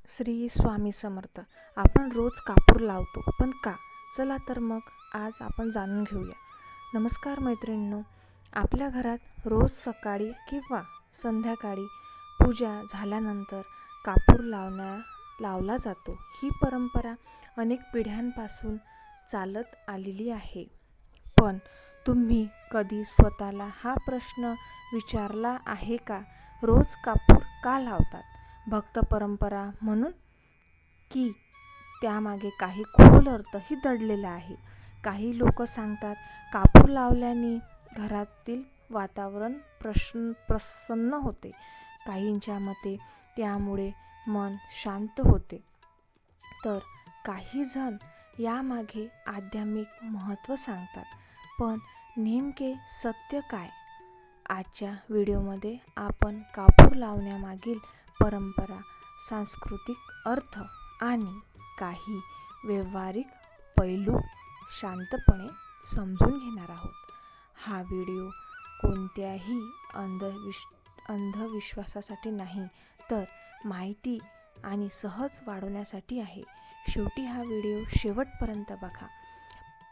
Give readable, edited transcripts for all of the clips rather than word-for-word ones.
श्री स्वामी समर्थ. आपण रोज कापूर लावतो, पण का? चला तर मग आज आपण जाणून घेऊया. नमस्कार मैत्रिणींनो. आपल्या घरात रोज सकाळी किंवा संध्याकाळी पूजा झाल्यानंतर कापूर लावला जातो. ही परंपरा अनेक पिढ्यांपासून चालत आलेली आहे. पण तुम्ही कधी स्वतःला हा प्रश्न विचारला आहे का? रोज कापूर का लावतात? भक्त परंपरा म्हणून, की त्यामागे काही खोल अर्थही दडलेला आहे? काही लोक सांगतात कापूर लावल्याने घरातील वातावरण प्रसन्न होते. काहींच्या मते त्यामुळे मन शांत होते, तर काही जण यामागे आध्यात्मिक महत्त्व सांगतात. पण नेमके सत्य काय? आजच्या व्हिडिओमध्ये आपण कापूर लावण्यामागील परंपरा, सांस्कृतिक अर्थ आणि काही व्यावहारिक पैलू शांतपणे समजून घेणार आहोत. हा व्हिडिओ कोणत्याही अंधविश्वासासाठी नाही, तर माहिती आणि सहज वाढवण्यासाठी आहे. शेवटी हा व्हिडिओ शेवटपर्यंत बघा.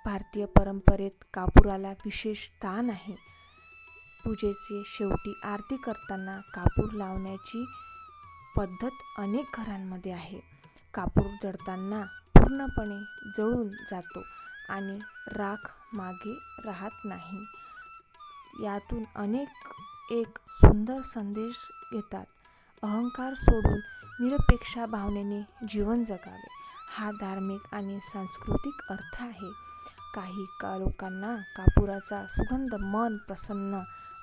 भारतीय परंपरेत कापुराला विशेष स्थान आहे. पूजेचे शेवटी आरती करताना कापूर लावण्याची पद्धत अनेक घरांमध्ये आहे. कापूर जळताना पूर्णपणे जळून जातो आणि राख मागे राहत नाही. यातून एक सुंदर संदेश घेतात. अहंकार सोडून निरपेक्ष भावनेने जीवन जगावे, हा धार्मिक आणि सांस्कृतिक अर्थ आहे. काही लोकांना कापुराचा सुगंध मन प्रसन्न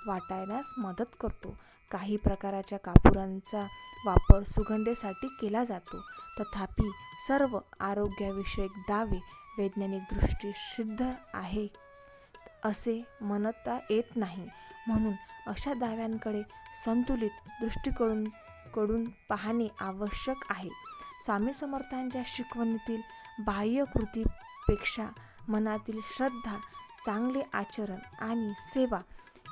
वाटायलाच मदत करतो. काही प्रकारच्या कापुरांचा वापर सुगंधेसाठी केला जातो. तथापि सर्व आरोग्यविषयक दावे वैज्ञानिक सिद्ध आहे असे म्हणता येत नाही. म्हणून अशा दाव्यांकडे संतुलित दृष्टिकोनाकडून पाहणे आवश्यक आहे. स्वामी समर्थांच्या शिकवणीतील बाह्य कृतीपेक्षा मनातील श्रद्धा, चांगले आचरण आणि सेवा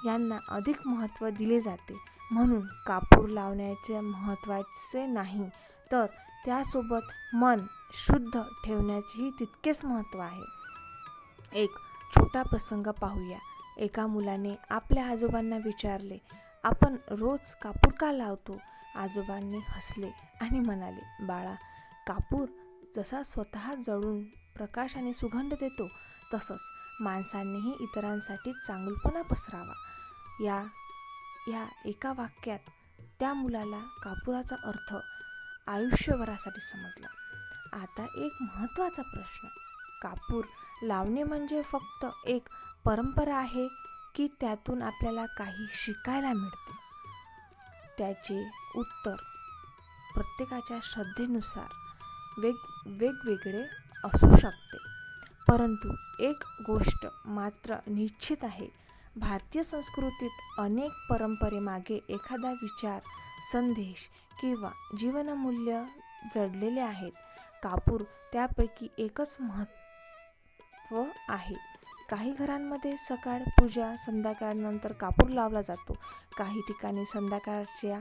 यांना अधिक महत्त्व दिले जाते. म्हणून कापूर लावण्याचे महत्त्वाचे नाही, तर त्यासोबत मन शुद्ध ठेवण्याचेही तितकेच महत्त्व आहे. एक छोटा प्रसंग पाहूया. एका मुलाने आपल्या आजोबांना विचारले, आपण रोज कापूर का लावतो? आजोबांनी हसले आणि म्हणाले, बाळा, कापूर जसा स्वतः जळून प्रकाश आणि सुगंध देतो, तसंच माणसांनीही इतरांसाठी चांगुलपणा पसरावा. या एका वाक्यात त्या मुलाला कापुराचा अर्थ आयुष्यभरासाठी समजला. आता एक महत्त्वाचा प्रश्न, कापूर लावणे म्हणजे फक्त एक परंपरा आहे, की त्यातून आपल्याला काही शिकायला मिळते? त्याचे उत्तर प्रत्येकाच्या श्रद्धेनुसार वेगवेगळे असू शकते. परंतु एक गोष्ट मात्र निश्चित आहे, भारतीय संस्कृतीत अनेक परंपरेमागे एखादा विचार, संदेश किंवा जीवनमूल्य जडलेले आहेत. कापूर त्यापैकी एकच महत्त्व आहे. काही घरांमध्ये सकाळ पूजा संध्याकाळनंतर कापूर लावला जातो. काही ठिकाणी संध्याकाळच्या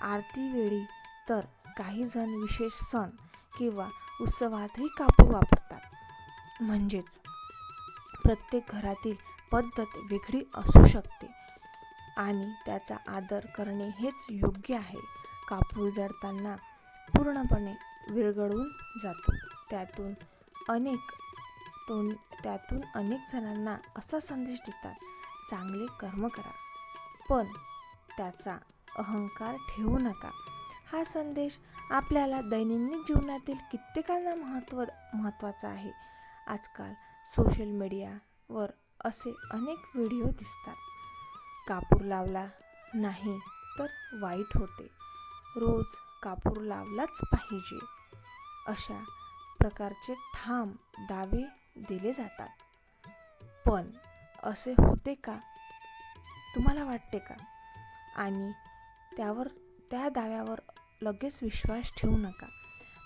आरतीवेळी, तर काही जण विशेष सण किंवा उत्सवातही कापूर वापरतात. म्हणजेच प्रत्येक घरातील पद्धत वेगळी असू शकते आणि त्याचा आदर करणे हेच योग्य आहे. कापूर जळताना पूर्णपणे विरघळून जातो. त्यातून अनेक जणांना असा संदेश देतात, चांगले कर्म करा, पण त्याचा अहंकार ठेवू नका. हा संदेश आपल्याला दैनंदिन जीवनातील कित्येकांना महत्त्वाचा आहे. आजकाल सोशल मीडियावर असे अनेक व्हिडिओ दिसतात, कापूर लावला नाही तर वाईट होते, रोज कापूर लावलाच पाहिजे, अशा प्रकारचे ठाम दावे दिले जातात. पण असे होते का? तुम्हाला वाटते का? आणि त्या दाव्यावर लगेच विश्वास ठेवू नका.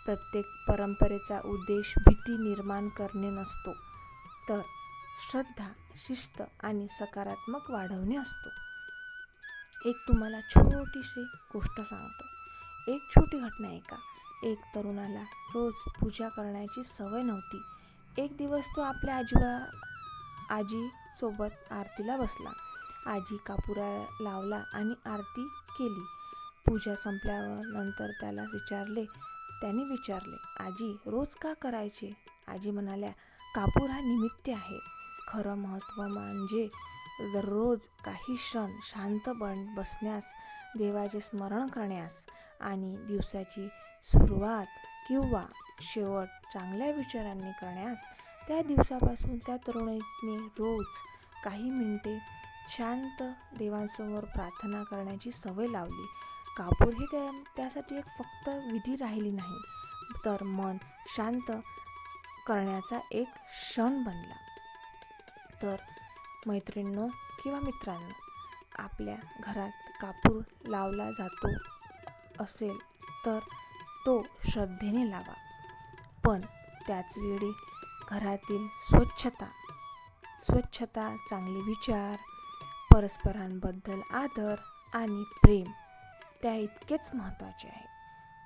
प्रत्येक परंपरेचा उद्देश भीती निर्माण करणे नसतो, तर श्रद्धा, शिस्त आणि सकारात्मक वाढवणे असतो. एक तुम्हाला छोटीशी गोष्ट सांगतो. एक छोटी घटना ऐका. एक तरुणाला रोज पूजा करण्याची सवय नव्हती. एक दिवस तो आपल्या आजीसोबत आरतीला बसला. आजी कापुरा लावला आणि आरती केली. पूजा संपल्यानंतर त्याने विचारले, आजी, रोज का करायचे? आजी म्हणाल्या, कापूर हा निमित्त आहे. खरं महत्त्व म्हणजे दररोज काही क्षण शांत बसण्यास, देवाचे स्मरण करण्यास आणि दिवसाची सुरुवात किंवा शेवट चांगल्या विचारांनी करण्यास. त्या दिवसापासून त्या तरुणीने रोज काही मिनिटे शांत देवांसमोर प्रार्थना करण्याची सवय लावली. कापूर ही त्यासाठी एक फक्त विधी राहिली नाही, तर मन शांत करण्याचा एक क्षण बनला. तर मैत्रिणींनो किंवा मित्रांनो, आपल्या घरात कापूर लावला जातो असेल तर तो श्रद्धेने लावा, पण त्याचवेळी घरातील स्वच्छता, चांगले विचार, परस्परांबद्दल आदर आणि प्रेम त्या इतकेच महत्त्वाचे आहे.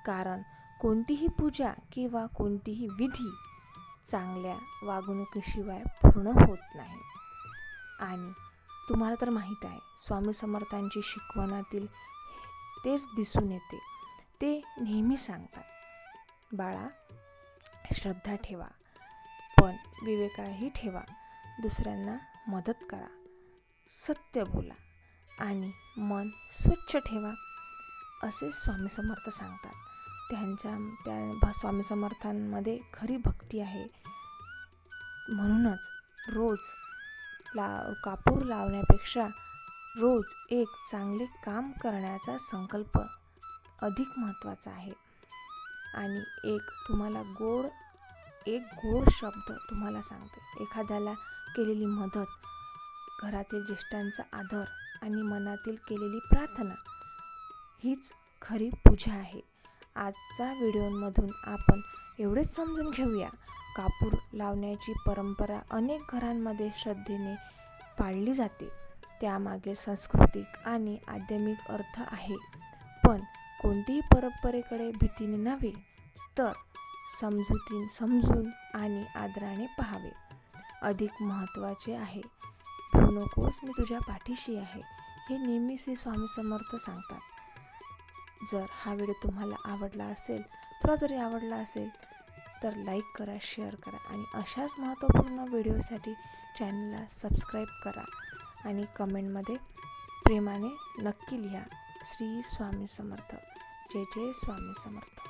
कारण कोणतीही पूजा किंवा कोणतीही विधी चांगल्या वागणुकीशिवाय पूर्ण होत नाही. आणि तुम्हाला तर माहीत आहे, स्वामी समर्थांची शिकवणातील तेच दिसून येते. ते नेहमी सांगतात, बाळा, श्रद्धा ठेवा, पण विवेकही ठेवा. दुसऱ्यांना मदत करा, सत्य बोला आणि मन स्वच्छ ठेवा, असे स्वामी समर्थ सांगतात. त्या स्वामी समर्थांमध्ये खरी भक्ती आहे. म्हणूनच रोज कापूर लावण्यापेक्षा रोज एक चांगले काम करण्याचा संकल्प अधिक महत्त्वाचा आहे. आणि एक गोड शब्द तुम्हाला सांगते. एखाद्याला केलेली मदत, घरातील ज्येष्ठांचा आदर आणि मनातील केलेली प्रार्थना हीच खरी पूजा आहे. आजच्या व्हिडिओमधून आपण एवढेच समजून घेऊया, कापूर लावण्याची परंपरा अनेक घरांमध्ये श्रद्धेने पाळली जाते. त्यामागे सांस्कृतिक आणि आध्यात्मिक अर्थ आहे. पण कोणतीही परंपरेकडे भीतीने नव्हे, तर समजून आणि आदराने पाहावे. अधिक महत्त्वाचे आहे, भू नकोस, मी तुझ्या पाठीशी आहे, हे नेहमी श्री स्वामी समर्थ सांगतात. जर हा व्हिडिओ तुला जरी आवडला असेल तर लाईक करा, शेअर करा आणि अशाच महत्त्वपूर्ण व्हिडिओसाठी चॅनलला सबस्क्राईब करा आणि कमेंटमध्ये प्रेमाने नक्की लिहा. श्री स्वामी समर्थ. जय जय स्वामी समर्थ.